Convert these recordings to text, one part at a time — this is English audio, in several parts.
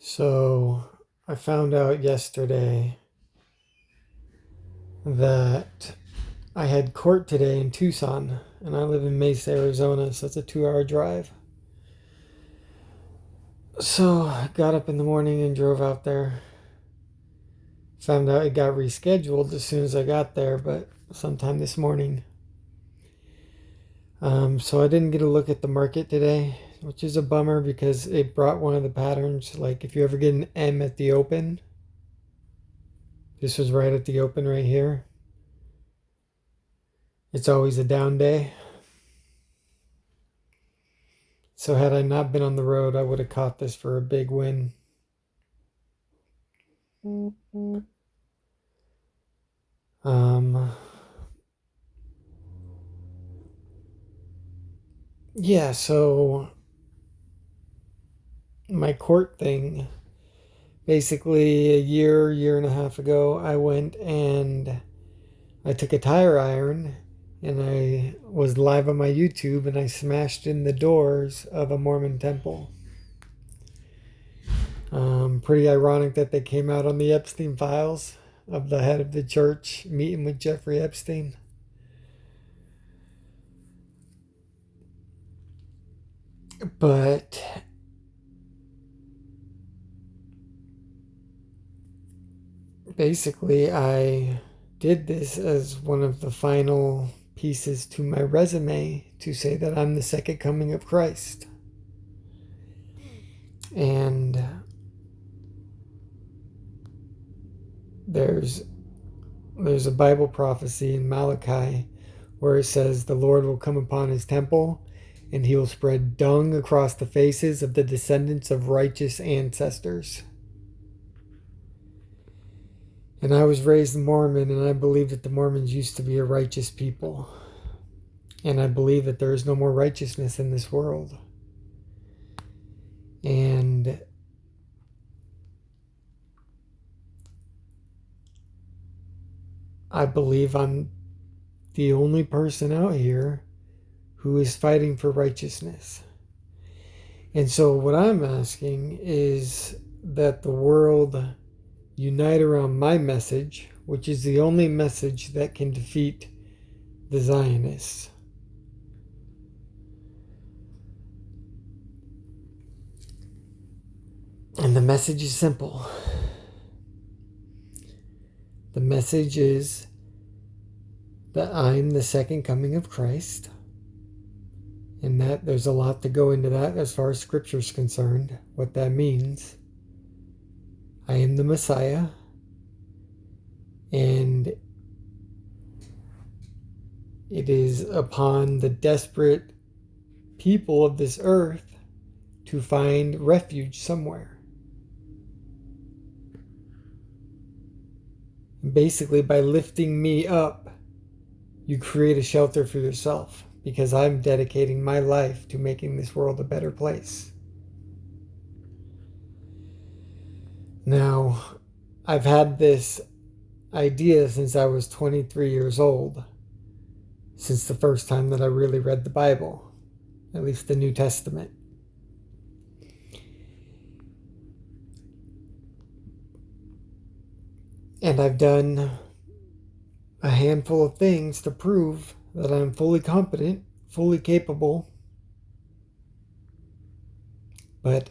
So I found out yesterday that I had court today in Tucson, and I live in Mesa, Arizona, so it's a 2 hour drive. So I got up in the morning and drove out there. Found out it got rescheduled as soon as I got there, but sometime this morning. So I didn't get a look at the market today, which is a bummer because it brought one of the patterns. Like if you ever get an M at the open, this was right at the open right here. It's always a down day. So had I not been on the road, I would have caught this for a big win. Um, yeah, so my court thing, basically year and a half ago, I went and I took a tire iron and I was live on my YouTube and I smashed in the doors of a Mormon temple. Pretty ironic that they came out on the Epstein files of the head of the church meeting with Jeffrey Epstein. But basically, I did this as one of the final pieces to my resume to say that I'm the second coming of Christ. And there's a Bible prophecy in Malachi where it says the Lord will come upon his temple and he will spread dung across the faces of the descendants of righteous ancestors. And I was raised Mormon, and I believe that the Mormons used to be a righteous people. And I believe that there is no more righteousness in this world. And I believe I'm the only person out here who is fighting for righteousness. And so what I'm asking is that the world unite around my message, which is the only message that can defeat the Zionists. And the message is simple. The message is that I'm the second coming of Christ, and that there's a lot to go into that as far as scripture is concerned, what that means. I am the Messiah, and it is upon the desperate people of this earth to find refuge somewhere. Basically, by lifting me up, you create a shelter for yourself, because I'm dedicating my life to making this world a better place. Now, I've had this idea since I was 23 years old, since the first time that I really read the Bible, at least the New Testament. And I've done a handful of things to prove that I'm fully competent, fully capable. But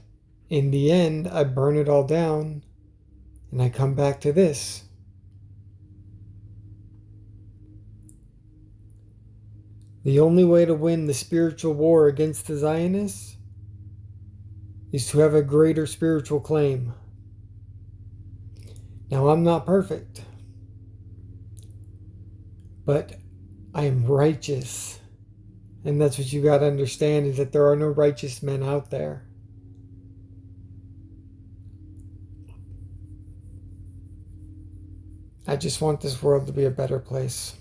in the end, I burn it all down and I come back to this. The only way to win the spiritual war against the Zionists is to have a greater spiritual claim. Now, I'm not perfect, but I am righteous. And that's what you got to understand, is that there are no righteous men out there. I just want this world to be a better place.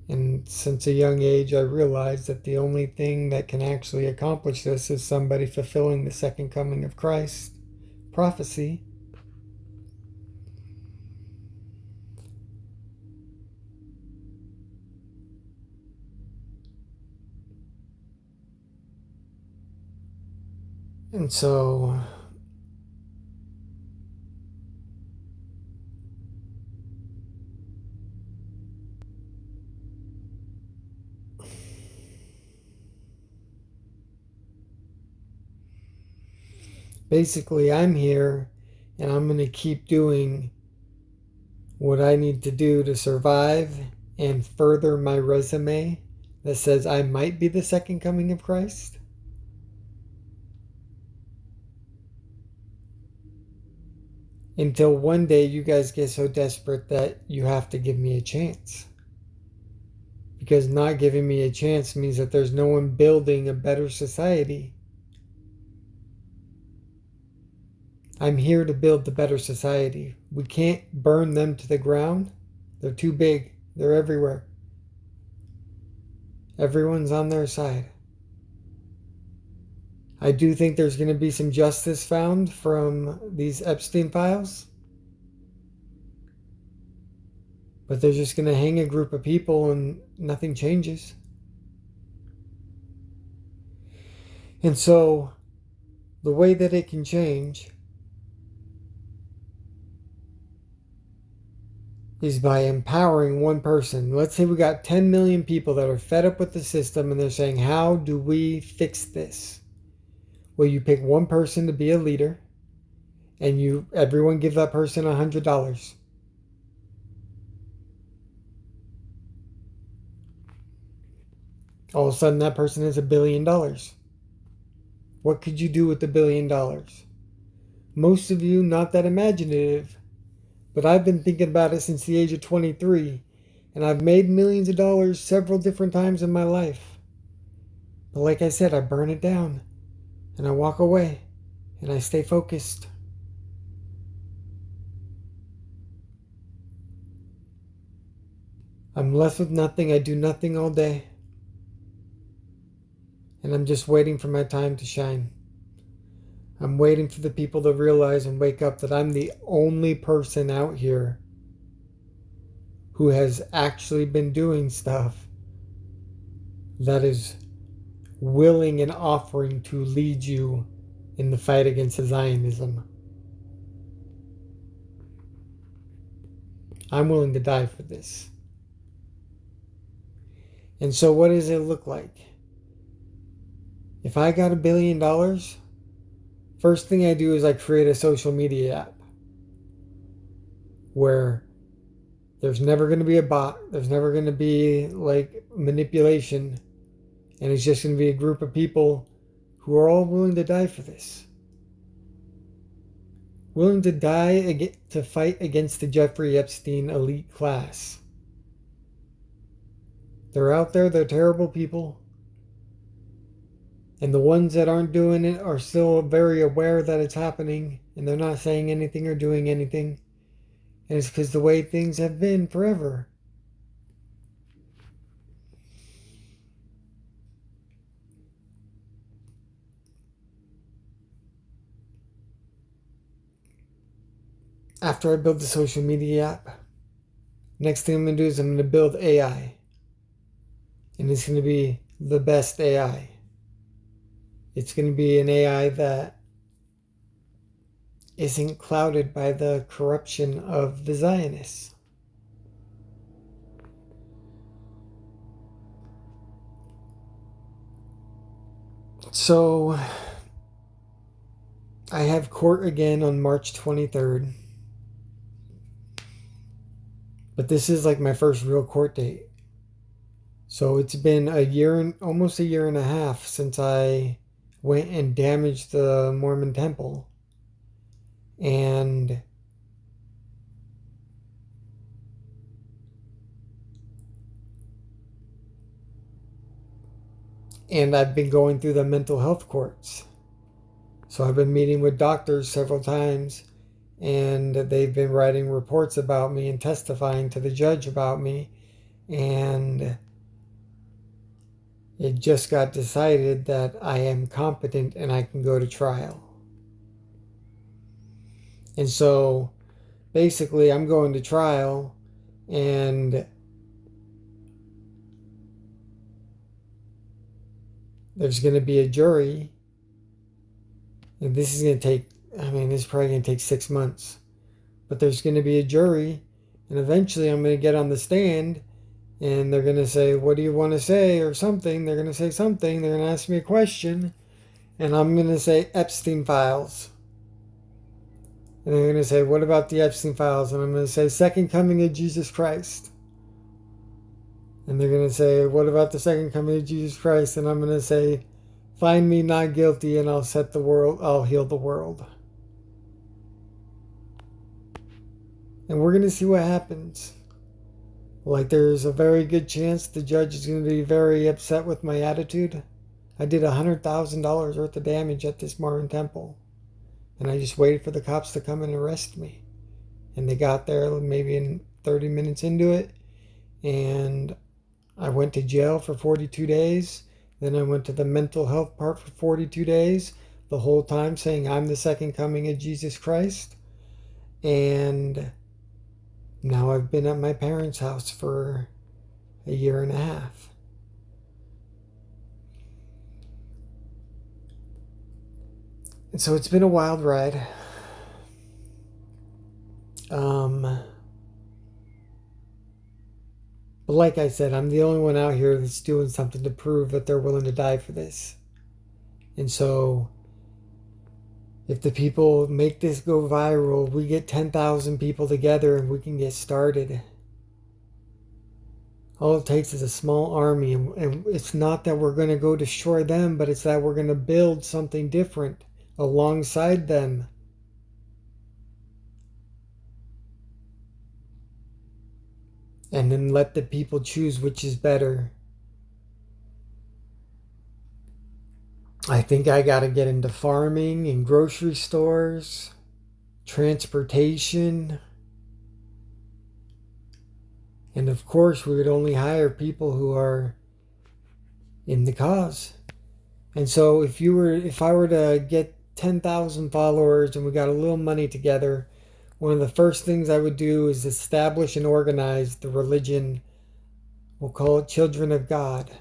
And since a young age, I realized that the only thing that can actually accomplish this is somebody fulfilling the second coming of Christ prophecy. And so Basically, I'm here and I'm going to keep doing what I need to do to survive and further my resume that says I might be the second coming of Christ. Until one day you guys get so desperate that you have to give me a chance. Because not giving me a chance means that there's no one building a better society. I'm here to build the better society. We can't burn them to the ground. They're too big. They're everywhere. Everyone's on their side. I do think there's going to be some justice found from these Epstein files. But they're just going to hang a group of people and nothing changes. And so, the way that it can change is by empowering one person. Let's say we got 10 million people that are fed up with the system and they're saying, how do we fix this? Well, you pick one person to be a leader and everyone give that person $100. All of a sudden that person has $1 billion. What could you do with the $1 billion? Most of you, not that imaginative, but I've been thinking about it since the age of 23, and I've made millions of dollars several different times in my life. But like I said, I burn it down, and I walk away, and I stay focused. I'm left with nothing. I do nothing all day. And I'm just waiting for my time to shine. I'm waiting for the people to realize and wake up that I'm the only person out here who has actually been doing stuff that is willing and offering to lead you in the fight against Zionism. I'm willing to die for this. And so what does it look like? If I got $1 billion, first thing I do is I create a social media app where there's never going to be a bot. There's never going to be like manipulation. And it's just going to be a group of people who are all willing to die for this. Willing to die to fight against the Jeffrey Epstein elite class. They're out there. They're terrible people. And the ones that aren't doing it are still very aware that it's happening. And they're not saying anything or doing anything. And it's because the way things have been forever. After I build the social media app, next thing I'm going to do is I'm going to build AI. And it's going to be the best AI. It's going to be an AI that isn't clouded by the corruption of the Zionists. So, I have court again on March 23rd. But this is like my first real court date. So it's been almost a year and a half since I went and damaged the Mormon temple. And I've been going through the mental health courts. So I've been meeting with doctors several times, and they've been writing reports about me and testifying to the judge about me. And it just got decided that I am competent and I can go to trial. And so basically I'm going to trial, and there's going to be a jury. And this is going to take, this is probably going to take 6 months. But there's going to be a jury, and eventually I'm going to get on the stand, and they're going to say, what do you want to say, or something. They're going to say something. They're going to ask me a question, and I'm going to say Epstein files. And they're going to say, what about the Epstein files? And I'm going to say, second coming of Jesus Christ. And they're going to say, what about the second coming of Jesus Christ? And I'm going to say, find me not guilty and I'll heal the world. And we're going to see what happens. Like, there's a very good chance the judge is going to be very upset with my attitude. I did $100,000 worth of damage at this Martin temple. And I just waited for the cops to come and arrest me. And they got there maybe in 30 minutes into it. And I went to jail for 42 days. Then I went to the mental health part for 42 days. The whole time saying I'm the second coming of Jesus Christ. And now I've been at my parents' house for a year and a half. And so it's been a wild ride. But like I said, I'm the only one out here that's doing something to prove that they're willing to die for this. And so if the people make this go viral, we get 10,000 people together and we can get started. All it takes is a small army. And it's not that we're going to go destroy them, but it's that we're going to build something different alongside them. And then let the people choose which is better. I think I got to get into farming and grocery stores, transportation. And of course, we would only hire people who are in the cause. And so if I were to get 10,000 followers and we got a little money together, one of the first things I would do is establish and organize the religion. We'll call it Children of God.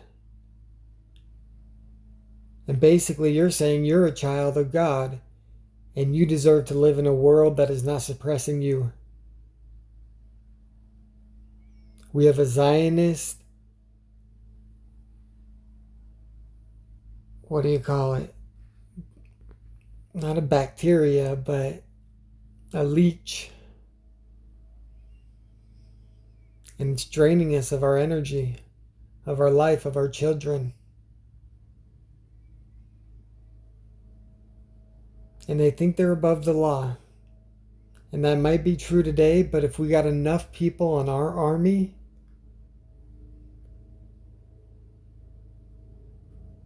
And basically you're saying you're a child of God and you deserve to live in a world that is not suppressing you. We have a Zionist, what do you call it? Not a bacteria, but a leech. And it's draining us of our energy, of our life, of our children. And they think they're above the law. And that might be true today, but if we got enough people on our army,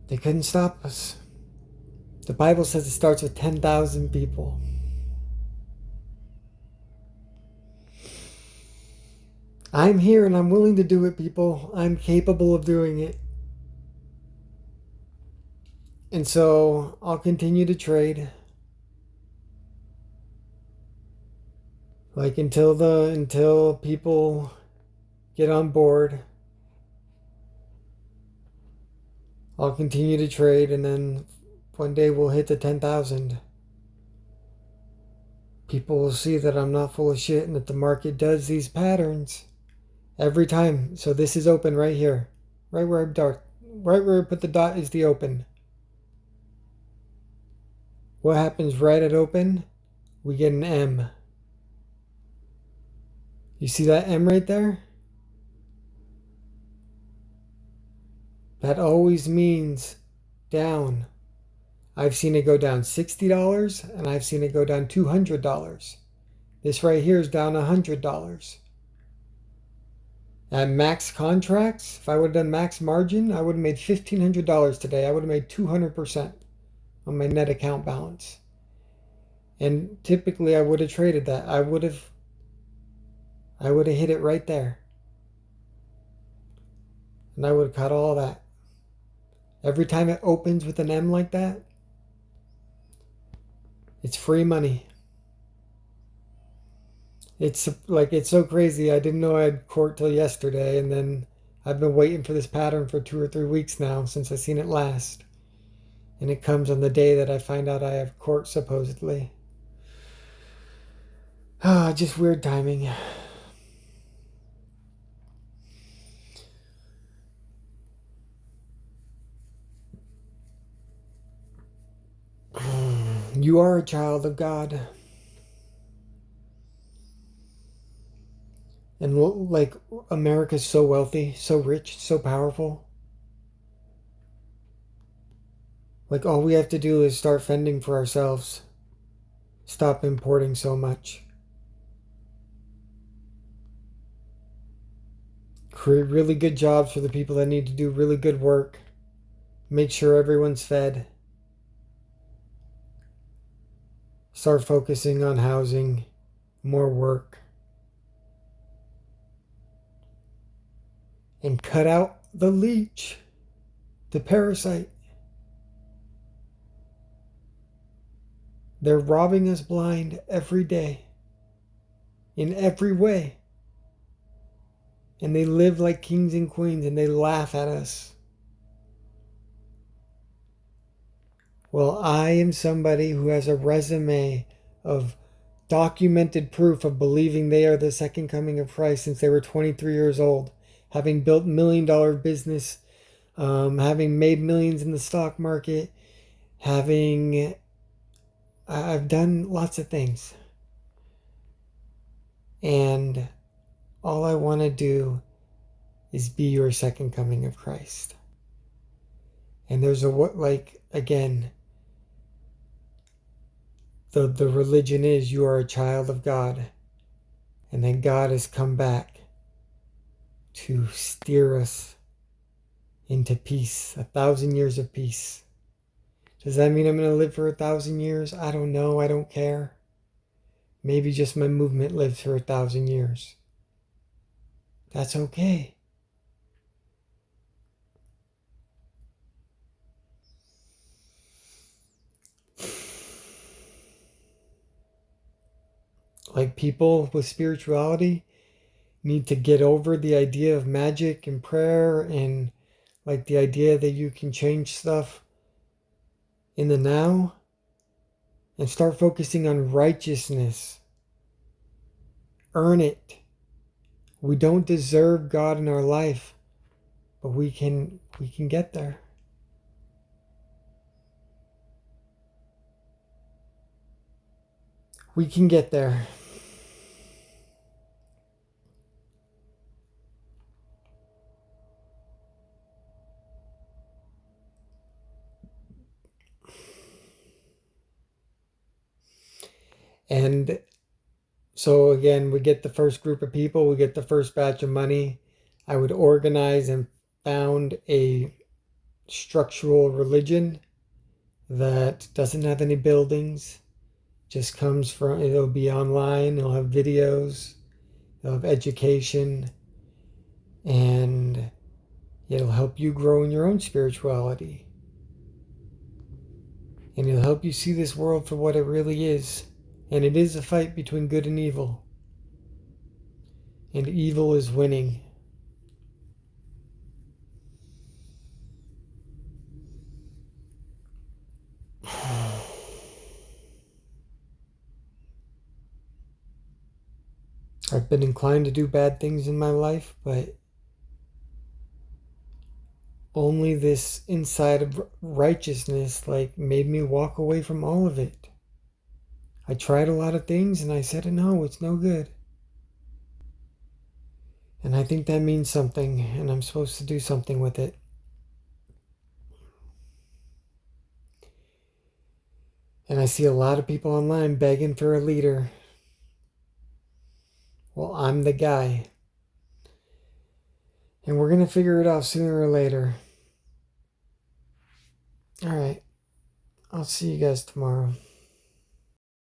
they couldn't stop us. The Bible says it starts with 10,000 people. I'm here and I'm willing to do it, people. I'm capable of doing it. And so I'll continue to trade. Like until people get on board. I'll continue to trade, and then one day we'll hit the 10,000. People will see that I'm not full of shit and that the market does these patterns every time. So this is open right here. Right where I put the dot is the open. What happens right at open? We get an M. You see that M right there? That always means down. I've seen it go down $60 and I've seen it go down $200. This right here is down $100. At max contracts, if I would have done max margin, I would have made $1,500 today. I would have made 200% on my net account balance. And typically I would have traded that. I would have hit it right there. And I would have caught all that. Every time it opens with an M like that, it's free money. It's so crazy. I didn't know I had court till yesterday, and then I've been waiting for this pattern for 2 or 3 weeks now since I seen it last. And it comes on the day that I find out I have court, supposedly. Ah, just weird timing. You are a child of God. And like America's so wealthy, so rich, so powerful. Like all we have to do is start fending for ourselves. Stop importing so much. Create really good jobs for the people that need to do really good work. Make sure everyone's fed. Start focusing on housing, more work. And cut out the leech, the parasite. They're robbing us blind every day, in every way. And they live like kings and queens and they laugh at us. Well, I am somebody who has a resume of documented proof of believing they are the second coming of Christ since they were 23 years old, having built $1 million business, having made millions in the stock market, I've done lots of things. And all I want to do is be your second coming of Christ. And there's again, the religion is you are a child of God. And then God has come back to steer us into peace, 1,000 years of peace. Does that mean I'm going to live for 1,000 years? I don't know. I don't care. Maybe just my movement lives for 1,000 years. That's okay. Like people with spirituality need to get over the idea of magic and prayer and like the idea that you can change stuff in the now and start focusing on righteousness. Earn it. We don't deserve God in our life, but we can get there. We can get there. And so again, we get the first group of people, we get the first batch of money. I would organize and found a structural religion that doesn't have any buildings, just comes from, it'll be online, it'll have videos, it'll have education, and it'll help you grow in your own spirituality. And it'll help you see this world for what it really is. And it is a fight between good and evil. And evil is winning. I've been inclined to do bad things in my life, but only this inside of righteousness made me walk away from all of it. I tried a lot of things and I said, no, it's no good. And I think that means something, and I'm supposed to do something with it. And I see a lot of people online begging for a leader. Well, I'm the guy. And we're going to figure it out sooner or later. All right. I'll see you guys tomorrow.